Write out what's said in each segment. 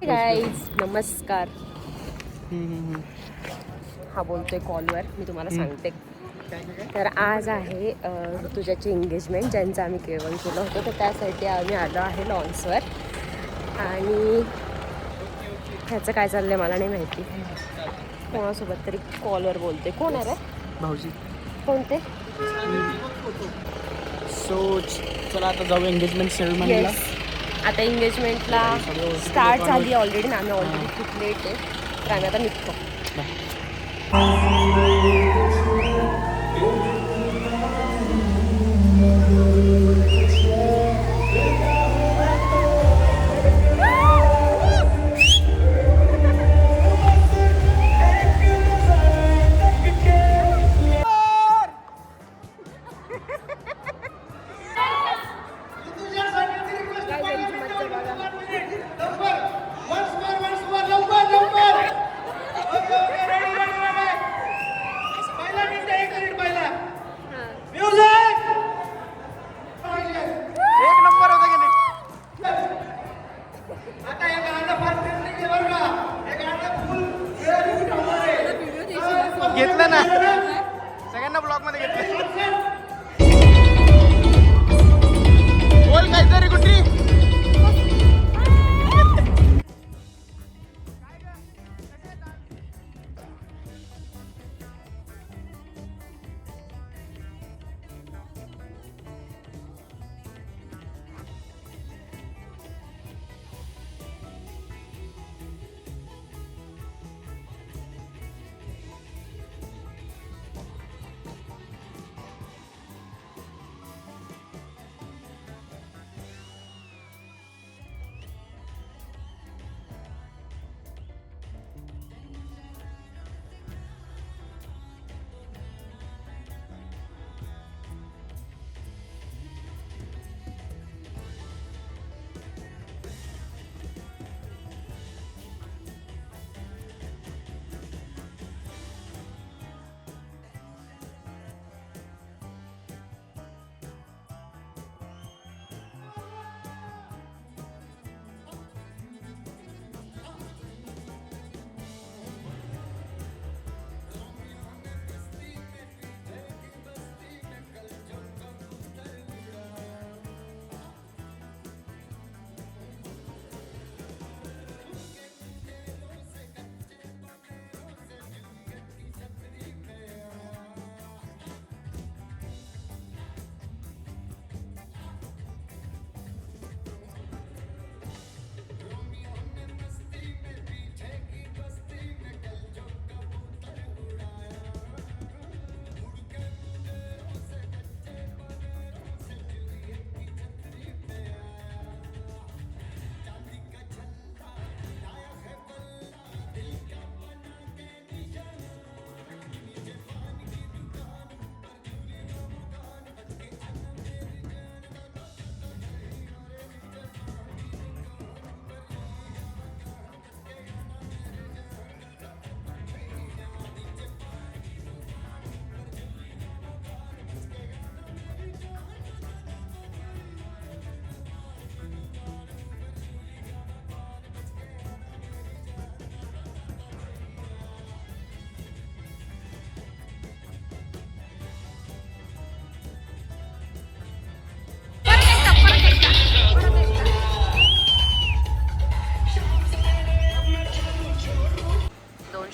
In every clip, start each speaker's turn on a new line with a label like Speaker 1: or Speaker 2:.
Speaker 1: Guys नमस्कार. हा बोलतोय कॉलवर, मी तुम्हाला सांगते. तर आज आहे ऋतुजाची एंगेजमेंट, ज्यांचं आम्ही केळवण केलं होतं, तर त्यासाठी आम्ही आलो आहे लॉन्सवर. आणि ह्याचं काय चाललंय मला नाही माहिती. कोणासोबत तरी कॉलवर बोलते. कोण आहे रे?
Speaker 2: भाऊजी.
Speaker 1: कोणते?
Speaker 2: सो चला आता जाऊ एंगेजमेंट सेरेमनीला.
Speaker 1: आता एंगेजमेंटला स्टार्ट झाली ऑलरेडी ना. आम्ही ऑलरेडी खूप लेट आहे, तर आम्ही आता निघतो.
Speaker 2: घेतलं ना सगळ्यांना ब्लॉग मध्ये घेतलं. बोल काहीतरी कुठे.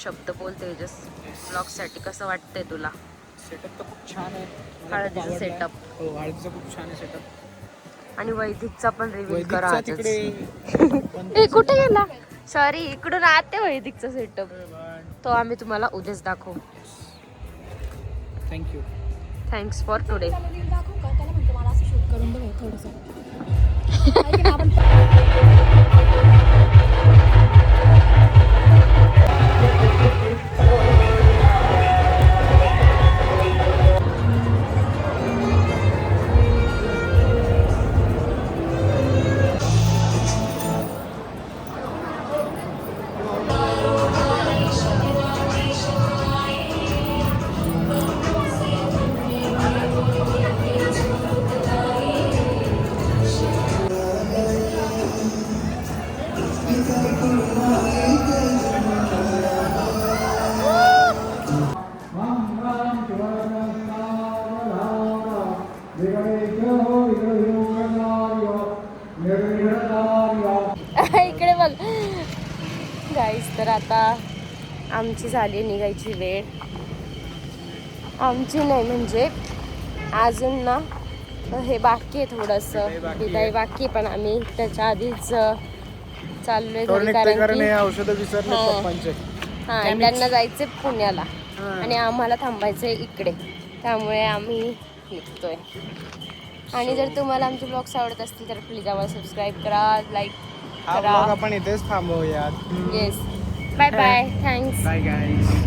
Speaker 2: शब्द बोल तेजस. ब्लॉग साठी कसं वाटतंय तुला? सेटअप तर खूप छान आहे.
Speaker 1: हळदीचं सेटअप.
Speaker 2: हो, हळदीचं खूप छान आहे सेटअप.
Speaker 1: आणि वैदिकचा पण रिव्ह्यू करा.
Speaker 2: तिकडे
Speaker 1: कुठे गेला? सॉरी, इकडून आते वैदिकचा सेटअप. तो आम्ही तुम्हाला उद्याच दाखवू.
Speaker 2: थँक्यू.
Speaker 1: Thanks for today. आता आमची झाली निघायची वेळ. आमची नाही म्हणजे अजून ना हे बाकी आहे थोडंसं विदाई बाकी, पण आम्ही त्याच्या आधीच चाललोय घरी कारण की
Speaker 3: औषधं विसरले पप्पांचे.
Speaker 1: हां त्यांना जायचे पुण्याला आणि आम्हाला थांबायचं इकडे, त्यामुळे आम्ही निघतोय. आणि जर तुम्हाला आमचे ब्लॉग्स आवडत असतील तर प्लीज आम्हाला सबस्क्राईब करा, लाईक करा.
Speaker 3: आपण इथेच थांबवूयात.
Speaker 1: Yes, bye bye, thanks.
Speaker 3: Bye guys.